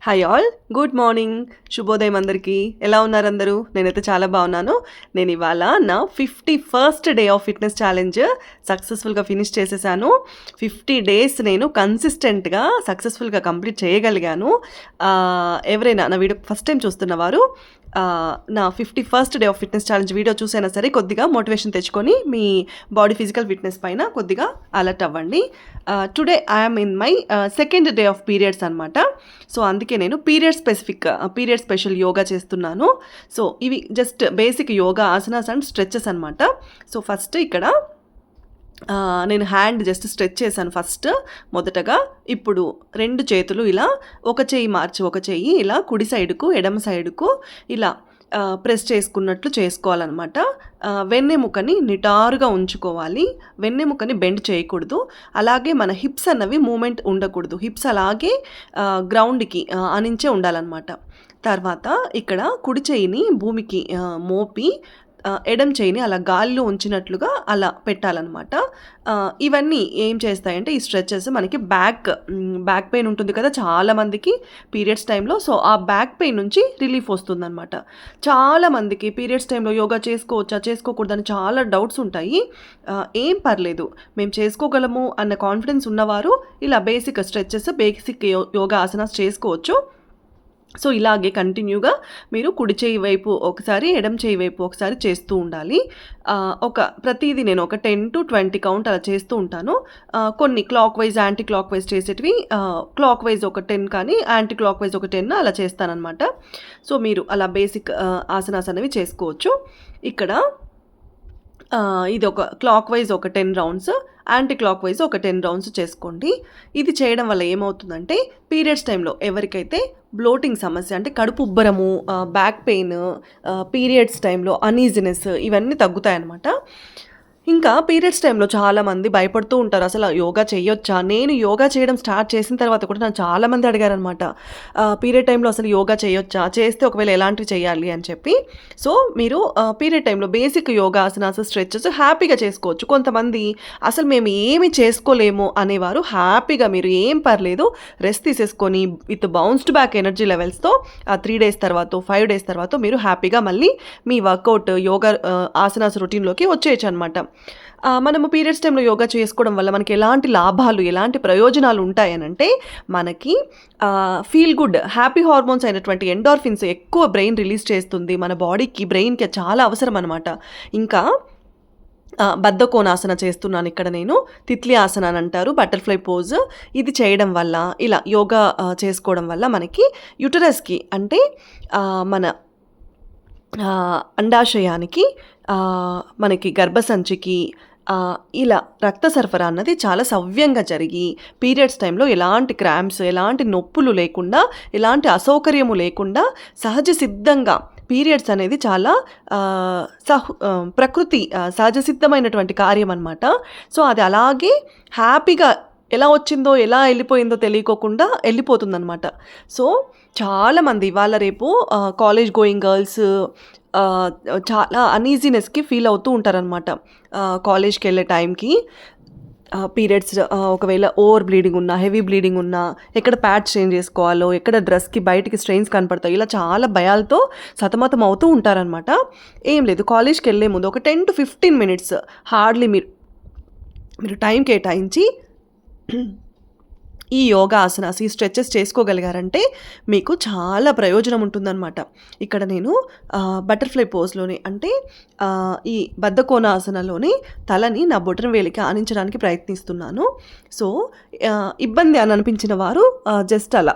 Hi all, good morning, శుభోదయం అందరికీ. ఎలా ఉన్నారు అందరూ? నేనైతే చాలా బాగున్నాను. నేను ఇవాళ నా 51st day of fitness challenge సక్సెస్ఫుల్గా ఫినిష్ చేసేసాను. 50 డేస్ నేను కన్సిస్టెంట్గా సక్సెస్ఫుల్గా కంప్లీట్ చేయగలిగాను. ఎవరైనా నా వీడియో ఫస్ట్ టైం చూస్తున్నవారు నా 51st day of fitness challenge video చూసైనా సరే కొద్దిగా మోటివేషన్ తెచ్చుకొని మీ బాడీ ఫిజికల్ ఫిట్నెస్ పైన కొద్దిగా అలర్ట్ అవ్వండి. Today I'm in my second day of periods అనమాట. సో అందుకే నేను పీరియడ్ స్పెషల్ యోగా చేస్తున్నాను. సో ఇవి just basic yoga asanas and stretches అనమాట. సో ఫస్ట్ ఇక్కడ నేను హ్యాండ్ జస్ట్ స్ట్రెచ్ చేశాను మొదటగా. ఇప్పుడు 2 చేతులు ఇలా ఒక చెయ్యి మార్చి ఒక చెయ్యి ఇలా కుడి సైడుకు ఎడమ సైడుకు ఇలా ప్రెస్ చేసుకున్నట్లు చేసుకోవాలన్నమాట. వెన్నెముకని నిటారుగా ఉంచుకోవాలి. వెన్నెముకని బెండ్ చేయకూడదు. అలాగే మన హిప్స్ అన్నవి మూమెంట్ ఉండకూడదు. హిప్స్ అలాగే గ్రౌండ్కి ఆనించే ఉండాలన్నమాట. తర్వాత ఇక్కడ కుడి చేయిని భూమికి మోపి ఎడమ చేయిని అలా గాలిలో ఉంచినట్లుగా అలా పెట్టాలన్నమాట. ఇవన్నీ ఏం చేస్తాయంటే ఈ స్ట్రెచెస్ మనకి బ్యాక్ పెయిన్ ఉంటుంది కదా చాలామందికి పీరియడ్స్ టైంలో. సో ఆ బ్యాక్ పెయిన్ నుంచి రిలీఫ్ వస్తుందన్నమాట. చాలామందికి పీరియడ్స్ టైంలో యోగా చేసుకోవచ్చా చేసుకోకూడదని చాలా డౌట్స్ ఉంటాయి. ఏం పర్లేదు, మేము చేసుకోగలము అన్న కాన్ఫిడెన్స్ ఉన్నవారు ఇలా basic stretches basic yoga asanas చేసుకోవచ్చు. సో ఇలాగే కంటిన్యూగా మీరు కుడి చేయి వైపు ఒకసారి ఎడమ చేయి వైపు ఒకసారి చేస్తూ ఉండాలి. ప్రతిదీ నేను ఒక 10 to 20 కౌంట్ అలా చేస్తూ ఉంటాను. కొన్ని clockwise anticlockwise చేసేటివి క్లాక్ వైజ్ ఒక 10 కానీ యాంటీ క్లాక్ వైజ్ ఒక 10 అలా చేస్తానన్నమాట. సో మీరు అలా బేసిక్ ఆసనాస్ అనేవి చేసుకోవచ్చు. ఇక్కడ ఇది ఒక క్లాక్ వైజ్ ఒక 10 రౌండ్స్, యాంటీ క్లాక్ వైజ్ ఒక 10 రౌండ్స్ చేసుకోండి. ఇది చేయడం వల్ల ఏమవుతుందంటే పీరియడ్స్ టైంలో ఎవరికైతే బ్లోటింగ్ సమస్య అంటే కడుపు ఉబ్బరము, బ్యాక్ పెయిన్, పీరియడ్స్ టైంలో అనీజినెస్ ఇవన్నీ తగ్గుతాయన్నమాట. ఇంకా పీరియడ్స్ టైంలో చాలామంది భయపడుతూ ఉంటారు, అసలు యోగా చేయొచ్చా. నేను యోగా చేయడం స్టార్ట్ చేసిన తర్వాత కూడా నన్ను చాలామంది అడిగారనమాట, పీరియడ్ టైంలో అసలు యోగా చేయొచ్చా, చేస్తే ఒకవేళ ఎలాంటివి చేయాలి అని చెప్పి. సో మీరు పీరియడ్ టైంలో బేసిక్ యోగా ఆసనాస్ స్ట్రెచెస్ హ్యాపీగా చేసుకోవచ్చు. కొంతమంది అసలు మేము ఏమి చేసుకోలేము అనేవారు హ్యాపీగా మీరు ఏం పర్లేదు రెస్ట్ తీసేసుకొని విత్ బౌన్స్డ్ బ్యాక్ ఎనర్జీ లెవెల్స్తో 3 days తర్వాత 5 days తర్వాత మీరు హ్యాపీగా మళ్ళీ మీ వర్కౌట్ యోగా ఆసనాస్ రొటీన్లోకి వచ్చేయచ్చు అనమాట. మనము పీరియడ్స్ టైంలో యోగా చేసుకోవడం వల్ల మనకి ఎలాంటి లాభాలు ఎలాంటి ప్రయోజనాలు ఉంటాయనంటే మనకి ఫీల్ గుడ్ హ్యాపీ హార్మోన్స్ అయినటువంటి ఎండార్ఫిన్స్ ఎక్కువ బ్రెయిన్ రిలీజ్ చేస్తుంది. మన బాడీకి బ్రెయిన్కి చాలా అవసరం అనమాట. ఇంకా బద్ధకోణాసన చేస్తున్నాను ఇక్కడ నేను. తిత్లీ ఆసన అని అంటారు, బటర్ఫ్లై పోజ్. ఇది చేయడం వల్ల ఇలా యోగా చేసుకోవడం వల్ల మనకి యుటరస్కి అంటే మన అండాశయానికి మనకి గర్భసంచికి ఇలా రక్త సరఫరా అన్నది చాలా సవ్యంగా జరిగి పీరియడ్స్ టైంలో ఎలాంటి క్రాంప్స్ ఎలాంటి నొప్పులు లేకుండా ఎలాంటి అసౌకర్యము లేకుండా సహజ సిద్ధంగా పీరియడ్స్ అనేది చాలా ప్రకృతి సహజ సిద్ధమైనటువంటి కార్యం అనమాట. సో అది అలాగే హ్యాపీగా ఎలా వచ్చిందో ఎలా వెళ్ళిపోయిందో తెలియకోకుండా వెళ్ళిపోతుందన్నమాట. సో చాలామంది ఇవాళ రేపు కాలేజ్ గోయింగ్ గర్ల్స్ చాలా అనీజీనెస్కి ఫీల్ అవుతూ ఉంటారనమాట. కాలేజ్కి వెళ్ళే టైంకి పీరియడ్స్ ఒకవేళ ఓవర్ బ్లీడింగ్ ఉన్నా హెవీ బ్లీడింగ్ ఉన్నా ఎక్కడ ప్యాడ్స్ చేంజ్ చేసుకోవాలో ఎక్కడ డ్రెస్కి బయటికి స్ట్రెయిన్స్ కనపడతాయి ఇలా చాలా భయాలతో సతమతం అవుతూ ఉంటారనమాట. ఏం లేదు, కాలేజ్కి వెళ్ళే ముందు ఒక 10 to 15 minutes హార్డ్లీ మీరు టైం కేటాయించి ఈ యోగా ఆసనాస్ ఈ స్ట్రెచెస్ చేసుకోగలిగారంటే మీకు చాలా ప్రయోజనం ఉంటుందన్నమాట. ఇక్కడ నేను బటర్ఫ్లై పోజ్లోని అంటే ఈ బద్ధకోణాసనలోని తలని నా బొటన వేలికి ఆనించడానికి ప్రయత్నిస్తున్నాను. సో ఇబ్బంది అని అనిపించిన వారు జస్ట్ అలా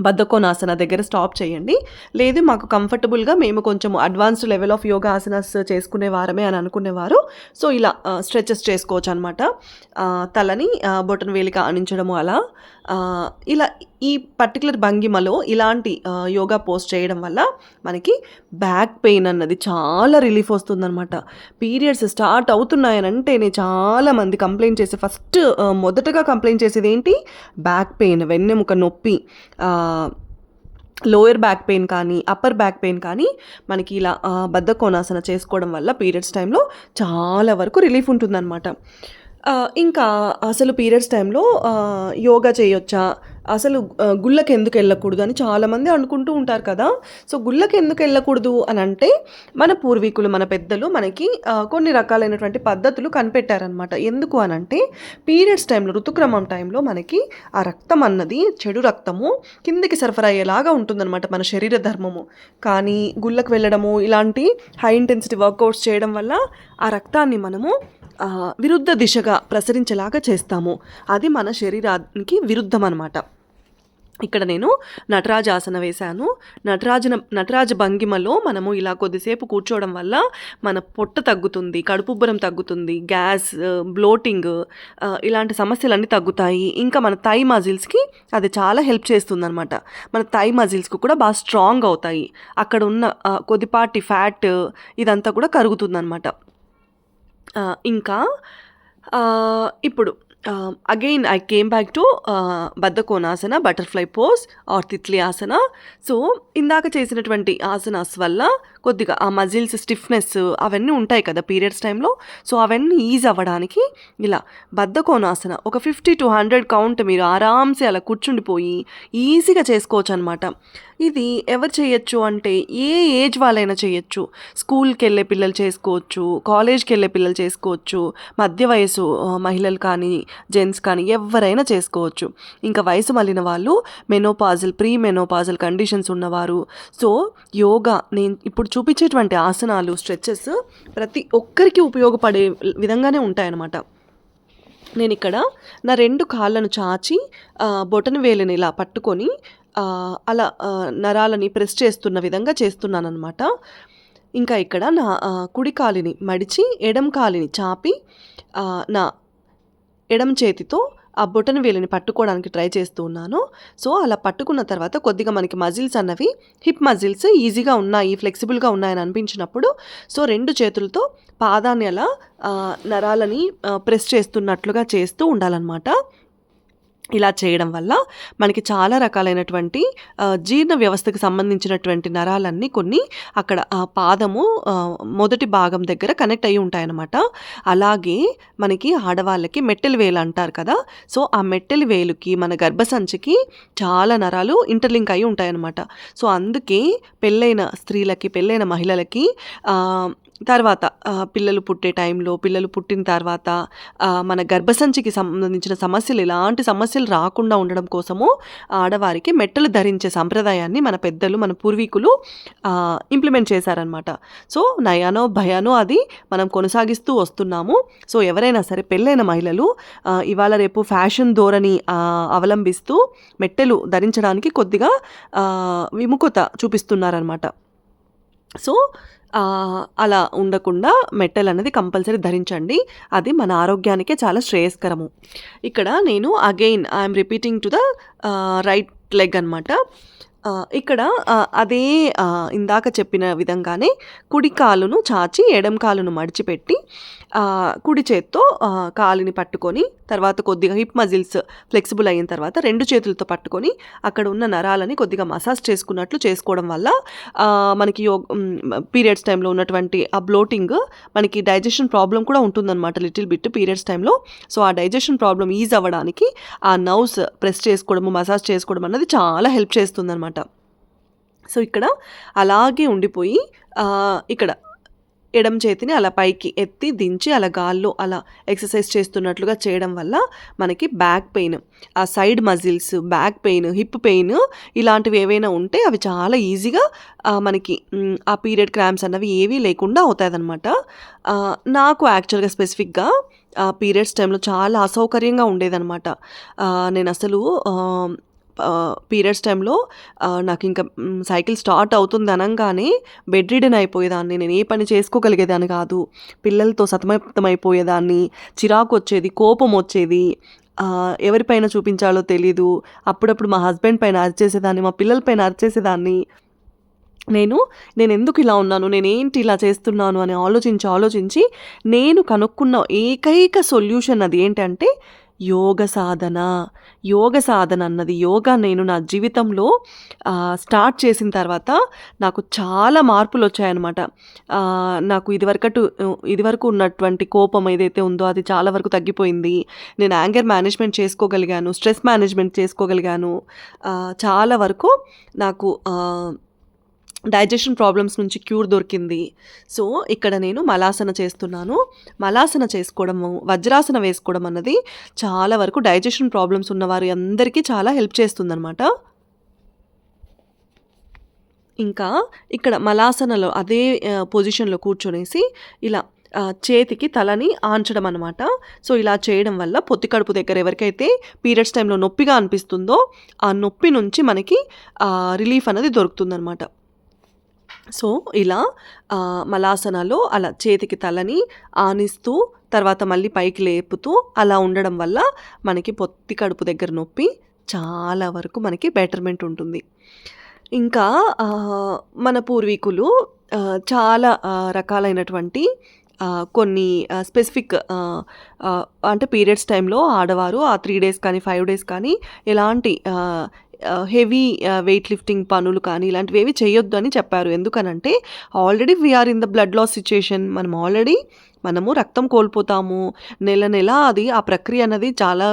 బద్ధకోణాసన దగ్గర స్టాప్ చేయండి. లేదు మాకు కంఫర్టబుల్గా మేము కొంచెం advanced level of yoga asanas చేసుకునే వారమే అని అనుకునేవారు సో ఇలా స్ట్రెచెస్ చేసుకోవచ్చు అనమాట. తలని బొటన వేలిక ఆనించడము అలా ఇలా ఈ పర్టికులర్ భంగిమలో ఇలాంటి యోగా పోస్ట్ చేయడం వల్ల మనకి బ్యాక్ పెయిన్ అన్నది చాలా రిలీఫ్ వస్తుందన్నమాట. పీరియడ్స్ స్టార్ట్ అవుతున్నాయనంటేనే చాలామంది కంప్లైంట్ చేసే మొదటగా కంప్లైంట్ చేసేది ఏంటి, బ్యాక్ పెయిన్, వెన్నెముక నొప్పి, లోయర్ బ్యాక్ పెయిన్ కానీ అప్పర్ బ్యాక్ పెయిన్ కానీ మనకి ఇలా బద్ధకోణాసన చేసుకోవడం వల్ల పీరియడ్స్ టైంలో చాలా వరకు రిలీఫ్ ఉంటుందన్నమాట. ఇంకా అసలు పీరియడ్స్ టైంలో యోగా చేయొచ్చా, అసలు గుళ్ళకి ఎందుకు వెళ్ళకూడదు అని చాలామంది అనుకుంటూ ఉంటారు కదా. సో గుళ్ళకి ఎందుకు వెళ్ళకూడదు అని అంటే, మన పూర్వీకులు మన పెద్దలు మనకి కొన్ని రకాలైనటువంటి పద్ధతులు కనిపెట్టారనమాట. ఎందుకు అని అంటే, పీరియడ్స్ టైంలో ఋతుక్రమం టైంలో మనకి ఆ రక్తం అన్నది చెడు రక్తము కిందికి సరఫరా అయ్యేలాగా ఉంటుందన్నమాట మన శరీర ధర్మము. కానీ గుళ్ళకు వెళ్ళడము ఇలాంటి హై ఇంటెన్సిటీ వర్కౌట్స్ చేయడం వల్ల ఆ రక్తాన్ని మనము విరుద్ధ దిశగా ప్రసరించేలాగా చేస్తాము. అది మన శరీరానికి విరుద్ధం అనమాట. ఇక్కడ నేను నటరాజాసన వేశాను. నటరాజ భంగిమలో మనము ఇలా కొద్దిసేపు కూర్చోవడం వల్ల మన పొట్ట తగ్గుతుంది, కడుపుబ్బరం తగ్గుతుంది, గ్యాస్, బ్లోటింగ్ ఇలాంటి సమస్యలన్నీ తగ్గుతాయి. ఇంకా మన థై మజిల్స్కి అది చాలా హెల్ప్ చేస్తుంది అనమాట. మన థై మజిల్స్కి కూడా బాగా స్ట్రాంగ్ అవుతాయి. అక్కడ ఉన్న కొద్దిపాటి ఫ్యాట్ ఇదంతా కూడా కరుగుతుంది అనమాట. ఇంకా ఇప్పుడు again I came back to Baddhakonasana, butterfly pose or తిత్లీ ఆసన. సో ఇందాక చేసినటువంటి ఆసనాస్ వల్ల కొద్దిగా ఆ మజిల్స్ స్టిఫ్నెస్ అవన్నీ ఉంటాయి కదా పీరియడ్స్ టైంలో. సో అవన్నీ ఈజ్ అవ్వడానికి ఇలా బద్ధకోనాసన ఒక 50 to 100 కౌంట్ మీరు ఆరామ్సే అలా కూర్చుండిపోయి ఈజీగా చేసుకోవచ్చు అనమాట. ఇది ఎవరు చేయొచ్చు అంటే, ఏ ఏజ్ వాళ్ళైనా చేయొచ్చు. స్కూల్కి వెళ్ళే పిల్లలు చేసుకోవచ్చు, కాలేజ్కి వెళ్ళే పిల్లలు చేసుకోవచ్చు, మధ్య వయసు మహిళలు కానీ జెంట్స్ కానీ ఎవరైనా చేసుకోవచ్చు. ఇంకా వయసు మళ్ళిన వాళ్ళు, ప్రీ మెనోపాజల్ కండిషన్స్ ఉన్నవారు. సో యోగా నేను ఇప్పుడు చూపించేటువంటి ఆసనాలు, స్ట్రెచెస్ ప్రతి ఒక్కరికి ఉపయోగపడే విధంగానే ఉంటాయన్నమాట. నేను ఇక్కడ నా 2 కాళ్ళను చాచి బొటన వేలుని ఇలా పట్టుకొని అలా నరాలని ప్రెస్ చేస్తున్న విధంగా చేస్తున్నాను అనమాట. ఇంకా ఇక్కడ నా కుడి కాలిని మడిచి ఎడం కాలిని చాపి నా ఎడం చేతితో ఆ బొటన వేలుని పట్టుకోవడానికి ట్రై చేస్తూ ఉన్నాను. సో అలా పట్టుకున్న తర్వాత కొద్దిగా మనకి మజిల్స్ అన్నవి, హిప్ మజిల్స్ ఈజీగా ఉన్నాయి, ఫ్లెక్సిబుల్గా ఉన్నాయని అనిపించినప్పుడు సో 2 చేతులతో పాదాన్ని అలా నరాలని ప్రెస్ చేస్తున్నట్లుగా చేస్తూ ఉండాలన్నమాట. ఇలా చేయడం వల్ల మనకి చాలా రకాలైనటువంటి జీర్ణ వ్యవస్థకు సంబంధించినటువంటి నరాలన్నీ కొన్ని అక్కడ పాదము మొదటి భాగం దగ్గర కనెక్ట్ అయ్యి ఉంటాయన్నమాట. అలాగే మనకి ఆడవాళ్ళకి మెట్టెల వేలు అంటారు కదా. సో ఆ మెట్టెల వేలుకి మన గర్భసంచికి చాలా నరాలు ఇంటర్లింక్ అయి ఉంటాయన్నమాట. సో అందుకే పెళ్ళైన స్త్రీలకి, పెళ్ళైన మహిళలకి తర్వాత పిల్లలు పుట్టే టైంలో, పిల్లలు పుట్టిన తర్వాత మన గర్భసంచికి సంబంధించిన సమస్యలు, ఎలాంటి సమస్యలు రాకుండా ఉండడం కోసము ఆడవారికి మెట్టలు ధరించే సంప్రదాయాన్ని మన పెద్దలు, మన పూర్వీకులు ఇంప్లిమెంట్ చేశారనమాట. సో నయానో భయానో అది మనం కొనసాగిస్తూ వస్తున్నాము. సో ఎవరైనా సరే పెళ్ళైన మహిళలు ఇవాళ రేపు ఫ్యాషన్ ధోరణి అవలంబిస్తూ మెట్టెలు ధరించడానికి కొద్దిగా విముఖత చూపిస్తున్నారనమాట. సో అలా ఉండకుండా మెట్టెలు అనేది కంపల్సరీ ధరించండి. అది మన ఆరోగ్యానికే చాలా శ్రేయస్కరము. ఇక్కడ నేను again I'm repeating to the right leg అనమాట. ఇక్కడ అదే ఇందాక చెప్పిన విధంగానే కుడి కాలును చాచి ఎడం కాలును మడిచిపెట్టి కుడి చేత్తో కాలుని పట్టుకొని, తర్వాత కొద్దిగా హిప్ మజిల్స్ ఫ్లెక్సిబుల్ అయిన తర్వాత 2 చేతులతో పట్టుకొని అక్కడ ఉన్న నరాలని కొద్దిగా మసాజ్ చేసుకున్నట్లు చేసుకోవడం వల్ల మనకి పీరియడ్స్ టైంలో ఉన్నటువంటి ఆ బ్లోటింగ్, మనకి డైజెషన్ ప్రాబ్లం కూడా ఉంటుందన్నమాట లిటిల్ బిట్ పీరియడ్స్ టైంలో. సో ఆ డైజెషన్ ప్రాబ్లం ఈజ్ అవ్వడానికి ఆ నర్వ్స్ ప్రెస్ చేసుకోవడము, మసాజ్ చేసుకోవడం అన్నది చాలా హెల్ప్ చేస్తుందన్నమాట. సో ఇక్కడ అలాగే ఉండిపోయి ఇక్కడ ఎడమ చేతిని అలా పైకి ఎత్తి దించి అలా గాల్లో అలా ఎక్సర్సైజ్ చేస్తున్నట్లుగా చేయడం వల్ల మనకి బ్యాక్ పెయిన్, ఆ side muscles, back pain, hip pain ఇలాంటివి ఏవైనా ఉంటే అవి చాలా ఈజీగా మనకి ఆ పీరియడ్ క్రాంప్స్ అన్నవి ఏవీ లేకుండా అవుతాయన్నమాట. నాకు యాక్చువల్గా స్పెసిఫిక్గా పీరియడ్స్ టైంలో చాలా అసౌకర్యంగా ఉండేదన్నమాట. నేను అసలు పీరియడ్స్ టైంలో నాకు ఇంకా సైకిల్ స్టార్ట్ అవుతుంది అనగానే బెడ్ రిడెన్ అయిపోయేదాన్ని. నేను ఏ పని చేసుకోగలిగేదాన్ని కాదు. పిల్లలతో సతమతమైపోయేదాన్ని, చిరాకు వచ్చేది, కోపం వచ్చేది, ఎవరిపైన చూపించాలో తెలీదు. అప్పుడప్పుడు మా హస్బెండ్ పైన అరిచేసేదాన్ని, మా పిల్లల పైన అరిచేసేదాన్ని. నేను ఎందుకు ఇలా ఉన్నాను, నేనేంటి ఇలా చేస్తున్నాను అని ఆలోచించి నేను కనుక్కున్న ఏకైక సొల్యూషన్ అది ఏంటంటే యోగ సాధన. యోగ సాధన అన్నది యోగా నేను నా జీవితంలో స్టార్ట్ చేసిన తర్వాత నాకు చాలా మార్పులొచ్చాయనమాట. నాకు ఇదివరకు ఉన్నటువంటి కోపం ఏదైతే ఉందో అది చాలా వరకు తగ్గిపోయింది. నేను యాంగర్ మేనేజ్‌మెంట్ చేసుకోగలిగాను. స్ట్రెస్ మేనేజ్‌మెంట్ చేసుకోగలిగాను. చాలా వరకు నాకు డైజెషన్ ప్రాబ్లమ్స్ నుంచి క్యూర్ దొరికింది. సో, ఇక్కడ నేను మలాసన చేస్తున్నాను. మలాసన చేసుకోవడము, వజ్రాసన వేసుకోవడం అన్నది చాలా వరకు డైజెషన్ ప్రాబ్లమ్స్ ఉన్నవారి అందరికీ చాలా హెల్ప్ చేస్తుందనమాట. ఇంకా ఇక్కడ మలాసనలో అదే పొజిషన్‌లో కూర్చొనేసి ఇలా చేతికి తలని ఆంచడం అనమాట. సో, ఇలా చేయడం వల్ల పొత్తి కడుపు దగ్గర ఎవరికైతే పీరియడ్స్ టైంలో నొప్పిగా అనిపిస్తుందో, ఆ నొప్పి నుంచి మనకి రిలీఫ్ అనేది దొరుకుతుందనమాట. సో, ఇలా మలాసనలో అలా చేతికి తలని ఆనిస్తూ, తర్వాత మళ్ళీ పైకి లేపుతూ అలా ఉండడం వల్ల మనకి పొత్తి కడుపు దగ్గర నొప్పి చాలా వరకు మనకి బెటర్‌మెంట్ ఉంటుంది. ఇంకా మన పూర్వీకులు చాలా రకాలైనటువంటి కొన్ని స్పెసిఫిక్ అంటే పీరియడ్స్ టైంలో ఆడవారు ఆ 3 డేస్ కానీ, 5 డేస్ కానీ ఎలాంటి హెవీ వెయిట్ లిఫ్టింగ్ పనులు కానీ ఇలాంటివేవి చేయొద్దు అని చెప్పారు. ఎందుకనంటే already we are in the blood loss situation. మనము రక్తం కోల్పోతాము. నెల అది ఆ ప్రక్రియ అన్నది చాలా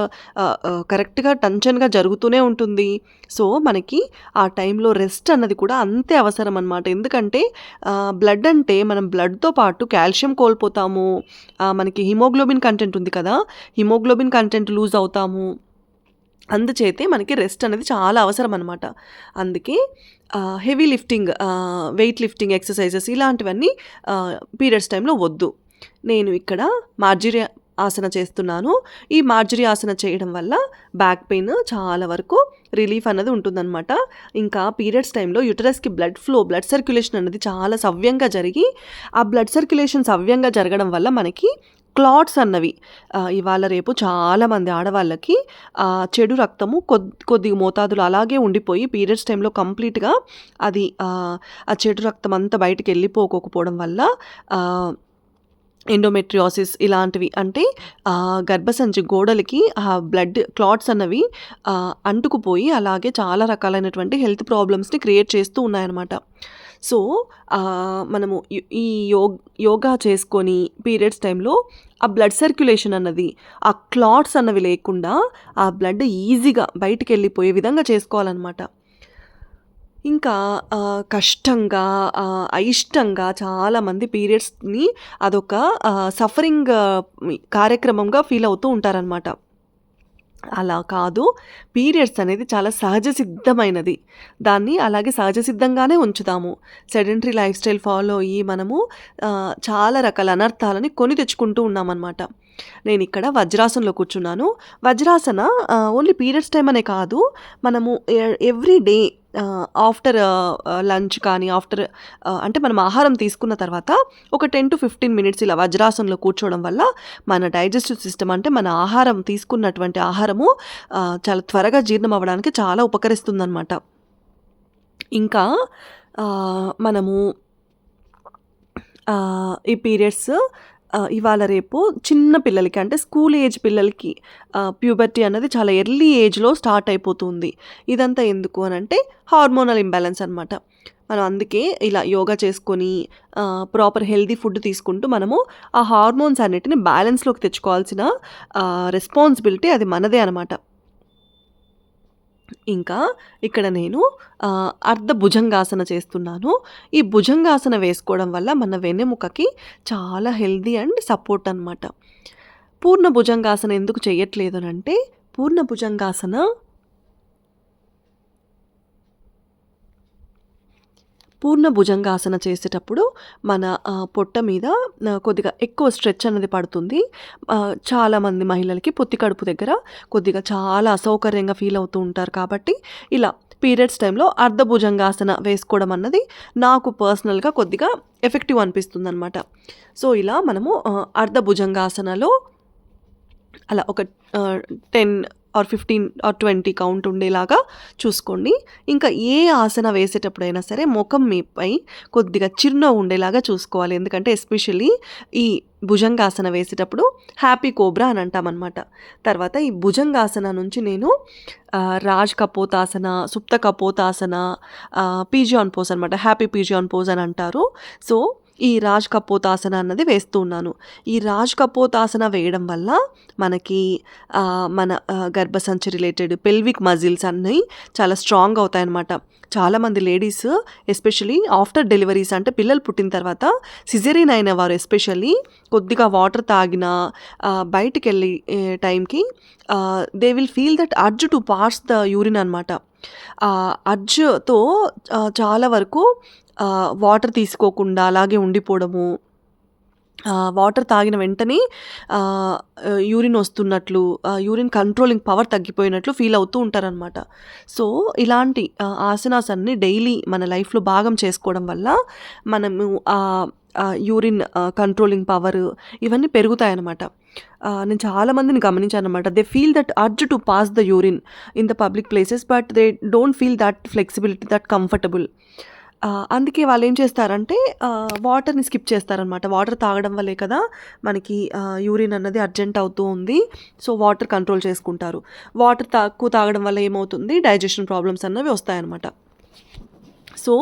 కరెక్ట్‌గా టెన్షన్‌గా జరుగుతూనే ఉంటుంది. సో, మనకి ఆ టైంలో రెస్ట్ అన్నది కూడా అంతే అవసరం అనమాట. ఎందుకంటే బ్లడ్ అంటే మనం బ్లడ్‌తో పాటు కాల్షియం కోల్పోతాము. మనకి హిమోగ్లోబిన్ కంటెంట్ ఉంది కదా! హిమోగ్లోబిన్ కంటెంట్ లూజ్ అవుతాము. అందుచేతే మనకి రెస్ట్ అనేది చాలా అవసరం అనమాట. అందుకే heavy lifting, weight lifting exercises ఇలాంటివన్నీ పీరియడ్స్ టైంలో వద్దు. నేను ఇక్కడ మార్జరీ ఆసన చేస్తున్నాను. ఈ మార్జరీ ఆసన చేయడం వల్ల బ్యాక్ పెయిన్ చాలా వరకు రిలీఫ్ అన్నది ఉంటుందన్నమాట. ఇంకా పీరియడ్స్ టైంలో యూటరస్‌కి బ్లడ్ సర్క్యులేషన్ అనేది చాలా సవ్యంగా జరిగి, ఆ బ్లడ్ సర్క్యులేషన్ సవ్యంగా జరగడం వల్ల మనకి క్లాట్స్ అన్నవి ఇవాళ రేపు చాలామంది ఆడవాళ్ళకి చెడు రక్తము కొద్ది మోతాదులో అలాగే ఉండిపోయి పీరియడ్స్ టైంలో కంప్లీట్‌గా అది ఆ చెడు రక్తం అంతా బయటికి వెళ్ళిపోకపోవడం వల్ల ఎండోమెట్రియాసిస్ ఇలాంటివి అంటే గర్భసంచి గోడలకి బ్లడ్ క్లాట్స్ అన్నవి అంటుకుపోయి అలాగే చాలా రకాలైనటువంటి హెల్త్ ప్రాబ్లమ్స్‌ని క్రియేట్ చేస్తూ ఉన్నాయన్నమాట. సో, మనము ఈ యోగా చేసుకొని పీరియడ్స్ టైంలో ఆ బ్లడ్ సర్క్యులేషన్ అన్నది, ఆ క్లాట్స్ అన్నవి లేకుండా ఆ బ్లడ్ ఈజీగా బయటికెళ్ళిపోయే విధంగా చేసుకోవాలన్నమాట. ఇంకా కష్టంగా, అయిష్టంగా చాలామంది పీరియడ్స్‌ని అదొక సఫరింగ్ కార్యక్రమంగా ఫీల్ అవుతూ ఉంటారనమాట. అలా కాదు. పీరియడ్స్ అనేది చాలా సహజ సిద్ధమైనది. దాన్ని అలాగే సహజ సిద్ధంగానే ఉంచుదాము. సెడెంటరీ లైఫ్ స్టైల్ ఫాలో అయ్యి మనము చాలా రకాల అనర్థాలని కొని తెచ్చుకుంటూ ఉన్నామన్నమాట. నేనిక్కడ వజ్రాసనంలో కూర్చున్నాను. వజ్రాసన ఓన్లీ పీరియడ్స్ టైమ్ అనే కాదు, మనము ఎవ్రీ డే ఆఫ్టర్ లంచ్ కానీ అంటే మనం ఆహారం తీసుకున్న తర్వాత ఒక 10-15 మినిట్స్ ఇలా వజ్రాసనంలో కూర్చోవడం వల్ల మన డైజెస్టివ్ సిస్టమ్ అంటే మన ఆహారం తీసుకున్నటువంటి ఆహారము చాలా త్వరగా జీర్ణం అవ్వడానికి చాలా ఉపకరిస్తుందన్నమాట. ఇంకా మనము ఈ పీరియడ్స్ ఇవాళ రేపు చిన్న పిల్లలకి అంటే స్కూల్ ఏజ్ పిల్లలకి ప్యూబర్టీ అన్నది చాలా ఎర్లీ ఏజ్‌లో స్టార్ట్ అయిపోతుంది. ఇదంతా ఎందుకు అనంటే హార్మోనల్ ఇంబాలెన్స్ అనమాట. మనం అందుకే ఇలా యోగా చేసుకొని ప్రాపర్ హెల్తీ ఫుడ్ తీసుకుంటూ మనము ఆ హార్మోన్స్ అన్నిటిని బ్యాలెన్స్‌లోకి తెచ్చుకోవాల్సిన రెస్పాన్సిబిలిటీ అది మనదే అనమాట. ఇంకా ఇక్కడ నేను అర్ధ భుజంగాసన చేస్తున్నాను. ఈ భుజంగాసన వేసుకోవడం వల్ల మన వెన్నెముకకి చాలా హెల్తీ అండ్ సపోర్ట్ అనమాట. పూర్ణ భుజంగాసన ఎందుకు చేయట్లేదు అనంటే పూర్ణ భుజంగాసన చేసేటప్పుడు మన పొట్ట మీద కొద్దిగా ఎక్కువ స్ట్రెచ్ అనేది పడుతుంది. చాలామంది మహిళలకి పొత్తి కడుపు దగ్గర కొద్దిగా చాలా అసౌకర్యంగా ఫీల్ అవుతూ ఉంటారు. కాబట్టి ఇలా పీరియడ్స్ టైంలో అర్ధ భుజంగాసన వేసుకోవడం అన్నది నాకు పర్సనల్‌గా కొద్దిగా ఎఫెక్టివ్ అనిపిస్తుందనమాట. సో, ఇలా మనము అర్ధ భుజంగాసనలో అలా ఒక 10 ఆర్ 15 ఆర్ 20 కౌంట్ ఉండేలాగా చూసుకోండి. ఇంకా ఏ ఆసన వేసేటప్పుడైనా సరే ముఖం మీపై కొద్దిగా చిరునవ్వు ఉండేలాగా చూసుకోవాలి. ఎందుకంటే ఎస్పెషల్లీ ఈ భుజంగాసన వేసేటప్పుడు హ్యాపీ కోబ్రా అని అంటామన్నమాట. తర్వాత ఈ భుజంగాసన నుంచి నేను రాజ్ కపోతాసన, సుప్త కపోతాసన, పీజీ ఆన్ పోజ్ అనమాట. హ్యాపీ పీజీ ఆన్ పోజ్ అని అంటారు. సో ఈ రాజ్ కపోతాసన అన్నది వేస్తూ ఉన్నాను. ఈ రాజ్ కపోతాసన వేయడం వల్ల మనకి మన గర్భసంచి రిలేటెడ్ పెల్విక్ మజిల్స్ అన్నీ చాలా స్ట్రాంగ్ అవుతాయన్నమాట. చాలామంది లేడీస్ ఎస్పెషలీ ఆఫ్టర్ డెలివరీస్, అంటే పిల్లలు పుట్టిన తర్వాత సిజేరియన్ అయిన వారు ఎస్పెషల్లీ కొద్దిగా వాటర్ తాగిన బయటికి వెళ్ళి టైంకి they will feel that urge to pass the urine అనమాట. అర్జ్తో చాలా వరకు వాటర్ తీసుకోకుండా అలాగే ఉండిపోవడము, వాటర్ తాగిన వెంటనే యూరిన్ వస్తున్నట్లు, యూరిన్ కంట్రోలింగ్ పవర్ తగ్గిపోయినట్లు ఫీల్ అవుతూ ఉంటారనమాట. సో ఇలాంటి ఆసనాస్ అన్ని డైలీ మన లైఫ్లో భాగం చేసుకోవడం వల్ల మనము యూరిన్ కంట్రోలింగ్ పవర్ ఇవన్నీ పెరుగుతాయన్నమాట. నేను చాలామందిని గమనించాను అనమాట. They feel that urge to pass the urine in the public places, but they don't feel that flexibility, that comfortable. అందుకే వాళ్ళు ఏం చేస్తారంటే వాటర్ని స్కిప్ చేస్తారనమాట. వాటర్ తాగడం వల్లే కదా మనకి యూరిన్ అన్నది అర్జెంట్ అవుతూ ఉంది. సో వాటర్ కంట్రోల్ చేసుకుంటారు. వాటర్ తక్కువ తాగడం వల్ల ఏమవుతుంది, డైజెషన్ ప్రాబ్లమ్స్ అన్నవి వస్తాయన్నమాట. సో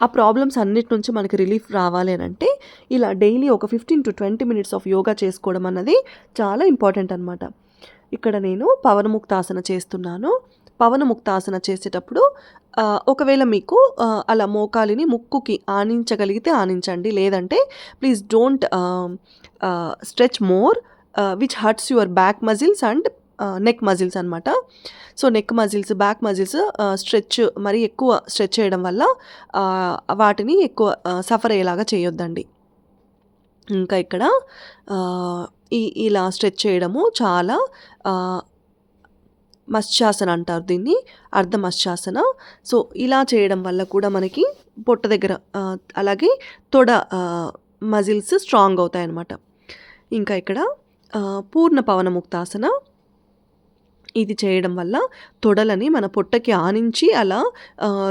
ఆ ప్రాబ్లమ్స్ అన్నిటి నుంచి మనకి రిలీఫ్ రావాలి అని అంటే ఇలా డైలీ ఒక 15 to 20 minutes ఆఫ్ యోగా చేసుకోవడం అన్నది చాలా ఇంపార్టెంట్ అనమాట. ఇక్కడ నేను పవనముక్తాసన చేస్తున్నాను. పవనముక్తాసన చేసేటప్పుడు ఒకవేళ మీకు అలా మోకాలిని ముక్కుకి ఆనించగలిగితే ఆనించండి, లేదంటే please don't stretch more which hurts your back muscles and neck muscles అనమాట. So neck muscles, back muscles stretch మరి ఎక్కువ స్ట్రెచ్ చేయడం వల్ల వాటిని ఎక్కువ సఫర్ అయ్యేలాగా చేయొద్దండి. ఇంకా ఇక్కడ ఇలా స్ట్రెచ్ చేయడము చాలా మత్స్యాసన అంటారు దీన్ని, అర్ధ మత్స్యాసన. సో ఇలా చేయడం వల్ల కూడా మనకి పొట్ట దగ్గర అలాగే తొడ మజిల్స్ స్ట్రాంగ్ అవుతాయి అన్నమాట. ఇంకా ఇక్కడ పూర్ణ పవనముక్తాసన, ఇది చేయడం వల్ల తొడలని మన పొట్టకి ఆనించి అలా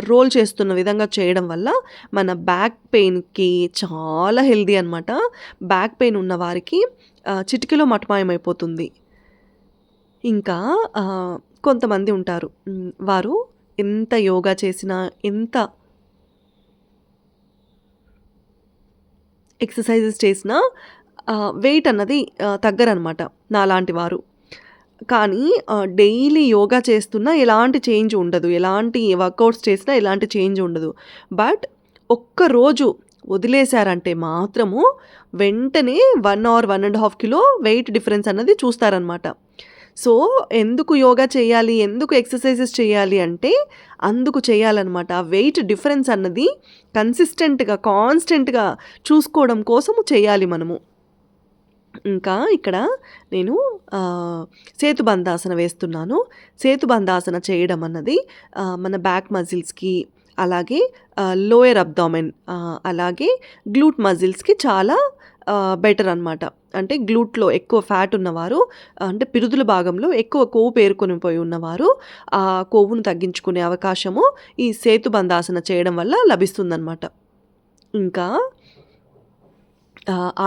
రోల్ చేస్తున్న విధంగా చేయడం వల్ల మన బ్యాక్ పెయిన్కి చాలా హెల్దీ అనమాట. బ్యాక్ పెయిన్ ఉన్న వారికి చిటికెలో మటమాయమైపోతుంది. ఇంకా కొంతమంది ఉంటారు, వారు ఎంత యోగా చేసినా, ఎంత ఎక్సర్సైజెస్ చేసినా వెయిట్ అన్నది తగ్గరనమాట నాలాంటి వారు. కానీ డైలీ యోగా చేస్తున్నా ఎలాంటి చేంజ్ ఉండదు, ఎలాంటి వర్కౌట్స్ చేసినా ఎలాంటి చేంజ్ ఉండదు. బట్ ఒక్కరోజు వదిలేశారంటే మాత్రము వెంటనే 1 or 1.5 kilo వెయిట్ డిఫరెన్స్ అన్నది చూస్తారనమాట. సో ఎందుకు యోగా చేయాలి, ఎందుకు ఎక్సర్సైజెస్ చేయాలి అంటే అందుకు చేయాలన్నమాట. ఆ వెయిట్ డిఫరెన్స్ అన్నది కన్సిస్టెంట్గా, కాన్స్టెంట్గా చూసుకోవడం కోసము చేయాలి మనము. ఇంకా ఇక్కడ నేను సేతుబంధాసన వేస్తున్నాను. సేతుబంధాసన చేయడం అన్నది మన బ్యాక్ మజిల్స్కి, అలాగే లోయర్ అబ్డామెన్, అలాగే గ్లూట్ మజిల్స్కి చాలా బెటర్ అనమాట. అంటే గ్లూట్లో ఎక్కువ ఫ్యాట్ ఉన్నవారు, అంటే పిరుదుల భాగంలో ఎక్కువ కొవ్వు పేరుకొని పోయి ఉన్నవారు ఆ కొవ్వును తగ్గించుకునే అవకాశము ఈ సేతుబంధాసన చేయడం వల్ల లభిస్తుందన్నమాట. ఇంకా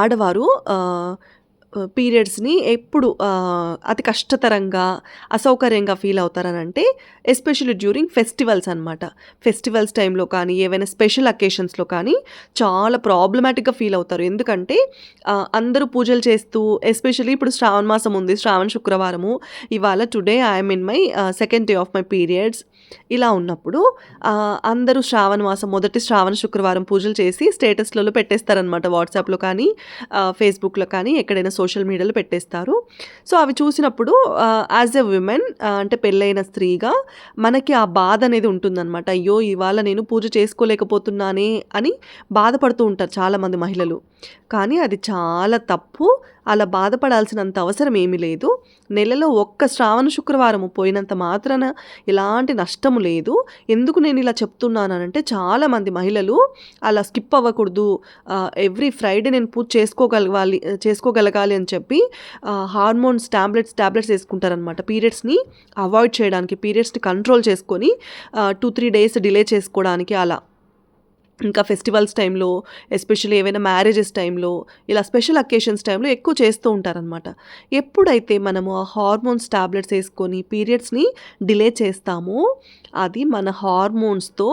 ఆడవారు పీరియడ్స్ని ఎప్పుడు అతి కష్టతరంగా, అసౌకర్యంగా ఫీల్ అవుతారనంటే ఎస్పెషల్లీ డ్యూరింగ్ ఫెస్టివల్స్ అనమాట. ఫెస్టివల్స్ టైంలో కానీ, ఏవైనా స్పెషల్ అకేషన్స్లో కానీ చాలా ప్రాబ్లమాటిక్గా ఫీల్ అవుతారు. ఎందుకంటే అందరూ పూజలు చేస్తూ, ఎస్పెషల్లీ ఇప్పుడు శ్రావణ మాసం ఉంది, శ్రావణ శుక్రవారము, ఇవాళ today I'm in my second day of my periods. ఇలా ఉన్నప్పుడు అందరూ శ్రావణ మాసం మొదటి శ్రావణ శుక్రవారం పూజలు చేసి స్టేటస్లలో పెట్టేస్తారనమాట. వాట్సాప్లో కానీ, ఫేస్బుక్లో కానీ, ఎక్కడైనా సోషల్ మీడియాలో పెట్టేస్తారు. సో అవి చూసినప్పుడు యాజ్ ఎ విమెన్, అంటే పెళ్ళైన స్త్రీగా మనకి ఆ బాధ అనేది ఉంటుందన్నమాట. అయ్యో ఇవాళ నేను పూజ చేసుకోలేకపోతున్నానే అని బాధపడుతూ ఉంటారు చాలామంది మహిళలు. కానీ అది చాలా తప్పు. అలా బాధపడాల్సినంత అవసరం ఏమీ లేదు. నెలలో ఒక్క శ్రావణ శుక్రవారము పోయినంత మాత్రాన ఎలాంటి నష్టం నష్టము లేదు. ఎందుకు నేను ఇలా చెప్తున్నానంటే చాలామంది మహిళలు అలా స్కిప్ అవ్వకూడదు, ఎవ్రీ ఫ్రైడే నేను పూజ చేసుకోగలగాలి అని చెప్పి హార్మోన్స్ టాబ్లెట్స్ వేసుకుంటారనమాట. పీరియడ్స్ని అవాయిడ్ చేయడానికి, పీరియడ్స్ని కంట్రోల్ చేసుకొని 2-3 డేస్ డిలే చేసుకోవడానికి అలా. ఇంకా ఫెస్టివల్స్ టైంలో, ఎస్పెషల్లీ ఏవైనా మ్యారేజెస్ టైంలో, ఇలా స్పెషల్ అకేషన్స్ టైంలో ఎక్కువ చేస్తూ ఉంటారనమాట. ఎప్పుడైతే మనము ఆ హార్మోన్స్ టాబ్లెట్స్ వేసుకొని పీరియడ్స్ని డిలే చేస్తామో అది మన హార్మోన్స్తో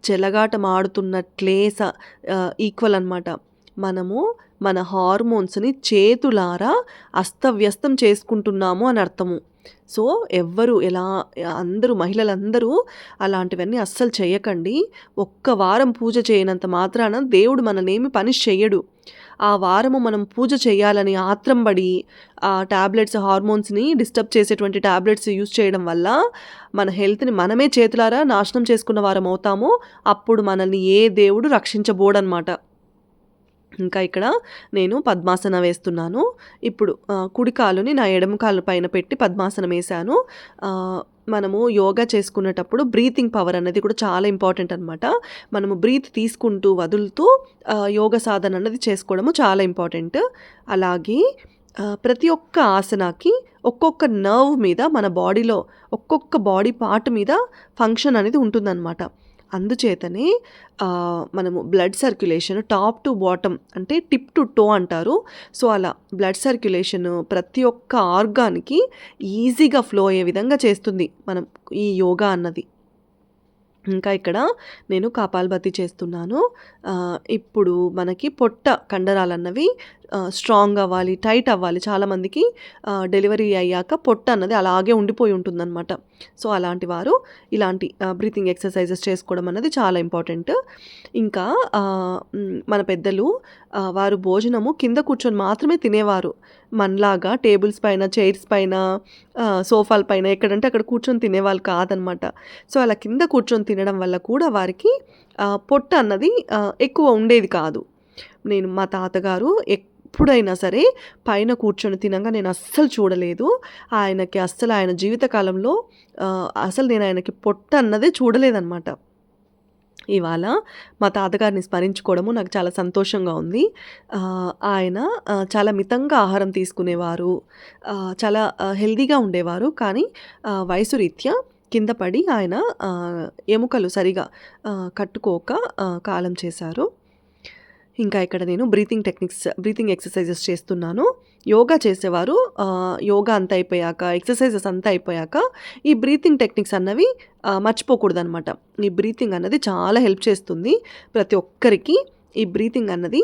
చెలగాటమాడుతున్నట్లే ఈక్వల్ అనమాట. మనము మన హార్మోన్స్ని చేతులారా అస్తవ్యస్తం చేసుకుంటున్నాము అని అర్థము. సో అందరూ మహిళలందరూ అలాంటివన్నీ అస్సలు చేయకండి. ఒక్క వారం పూజ చేయనంత మాత్రాన దేవుడు మనల్నేమి పనిష్ చెయ్యడు. ఆ వారము మనం పూజ చేయాలని ఆత్రం పడి ఆ టాబ్లెట్స్, హార్మోన్స్ని డిస్టర్బ్ చేసేటువంటి టాబ్లెట్స్ యూజ్ చేయడం వల్ల మన హెల్త్ని మనమే చేతులారా నాశనం చేసుకున్న వారం అవుతాము. అప్పుడు మనల్ని ఏ దేవుడు రక్షించబోడనమాట. ఇంకా ఇక్కడ నేను పద్మాసనం వేస్తున్నాను. ఇప్పుడు కుడి కాలుని నా ఎడమ కాలు పైన పెట్టి పద్మాసనం వేసాను. మనము యోగా చేసుకునేటప్పుడు బ్రీతింగ్ పవర్ అనేది కూడా చాలా ఇంపార్టెంట్ అనమాట. మనము బ్రీత్ తీసుకుంటూ వదులుతూ యోగ సాధన అన్నది చేసుకోవడము చాలా ఇంపార్టెంట్. అలాగే ప్రతి ఒక్క ఆసనాకి ఒక్కొక్క నర్వ్ మీద, మన బాడీలో ఒక్కొక్క బాడీ పార్ట్ మీద ఫంక్షన్ అనేది ఉంటుందన్నమాట. అందుచేతనే మనము blood circulation top to bottom అంటే టిప్ టు టో అంటారు. సో అలా బ్లడ్ సర్క్యులేషన్ ప్రతి ఒక్క ఆర్గాన్కి ఈజీగా ఫ్లో అయ్యే విధంగా చేస్తుంది మనం ఈ యోగా అన్నది. ఇంకా ఇక్కడ నేను కపాలభాతి చేస్తున్నాను. ఇప్పుడు మనకి పొట్ట కండరాలన్నవి స్ట్రాంగ్ అవ్వాలి, టైట్ అవ్వాలి. చాలామందికి డెలివరీ అయ్యాక పొట్ట అన్నది అలాగే ఉండిపోయి ఉంటుందన్నమాట. సో అలాంటి వారు ఇలాంటి బ్రీతింగ్ ఎక్సర్సైజెస్ చేసుకోవడం అన్నది చాలా ఇంపార్టెంట్. ఇంకా మన పెద్దలు వారు భోజనము కింద కూర్చొని మాత్రమే తినేవారు. మనలాగా టేబుల్స్ పైన, చైర్స్ పైన, సోఫాల పైన ఎక్కడంటే అక్కడ కూర్చొని తినేవాళ్ళు కాదనమాట. సో అలా కింద కూర్చొని తినడం వల్ల కూడా వారికి పొట్ట అన్నది ఎక్కువ ఉండేది కాదు. మా తాతగారు ఎప్పుడైనా సరే పైన కూర్చొని తినగా నేను అస్సలు చూడలేదు. ఆయన జీవితకాలంలో అసలు నేను ఆయనకి పొట్ట అన్నదే చూడలేదన్నమాట. ఇవాళ మా తాతగారిని స్మరించుకోవడము నాకు చాలా సంతోషంగా ఉంది. ఆయన చాలా మితంగా ఆహారం తీసుకునేవారు, చాలా హెల్తీగా ఉండేవారు. కానీ వయసు రీత్యా కింద పడి ఆయన ఎముకలు సరిగా కట్టుకోక కాలం చేశారు. ఇంకా ఇక్కడ నేను బ్రీతింగ్ ఎక్సర్సైజెస్ చేస్తున్నాను. యోగా చేసేవారు యోగా అంతా అయిపోయాక, ఎక్సర్సైజెస్ అంతా అయిపోయాక ఈ బ్రీతింగ్ టెక్నిక్స్ అన్నవి మర్చిపోకూడదు అనమాట. ఈ బ్రీతింగ్ అన్నది చాలా హెల్ప్ చేస్తుంది ప్రతి ఒక్కరికి. ఈ బ్రీతింగ్ అన్నది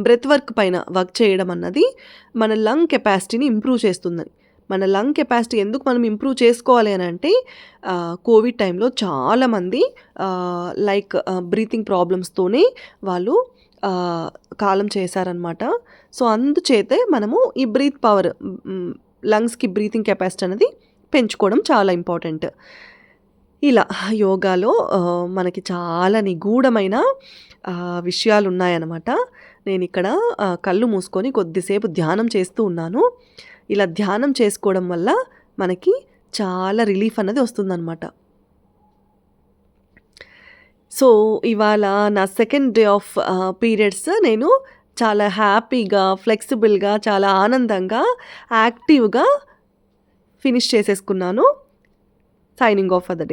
బ్రెత్ వర్క్ పైన వర్క్ చేయడం అన్నది మన లంగ్ కెపాసిటీని ఇంప్రూవ్ చేస్తుంది. మన లంగ్ కెపాసిటీ ఎందుకు మనం ఇంప్రూవ్ చేసుకోవాలి అని అంటే కోవిడ్ టైంలో చాలామంది బ్రీతింగ్ ప్రాబ్లమ్స్తోనే వాళ్ళు కాలం చేశారనమాట. సో అందుచేతే మనము ఈ బ్రీత్ పవర్, లంగ్స్కి బ్రీతింగ్ కెపాసిటీ అనేది పెంచుకోవడం చాలా ఇంపార్టెంట్. ఇలా యోగాలో మనకి చాలా నిగూఢమైన విషయాలు ఉన్నాయన్నమాట. నేను ఇక్కడ కళ్ళు మూసుకొని కొద్దిసేపు ధ్యానం చేస్తూ ఉన్నాను. ఇలా ధ్యానం చేసుకోవడం వల్ల మనకి చాలా రిలీఫ్ అన్నది వస్తుందన్నమాట. సో ఇవాళ నా సెకండ్ డే ఆఫ్ పీరియడ్స్ నేను చాలా హ్యాపీగా, ఫ్లెక్సిబుల్గా, చాలా ఆనందంగా, యాక్టివ్గా ఫినిష్ చేసేసుకున్నాను. Signing off for the day.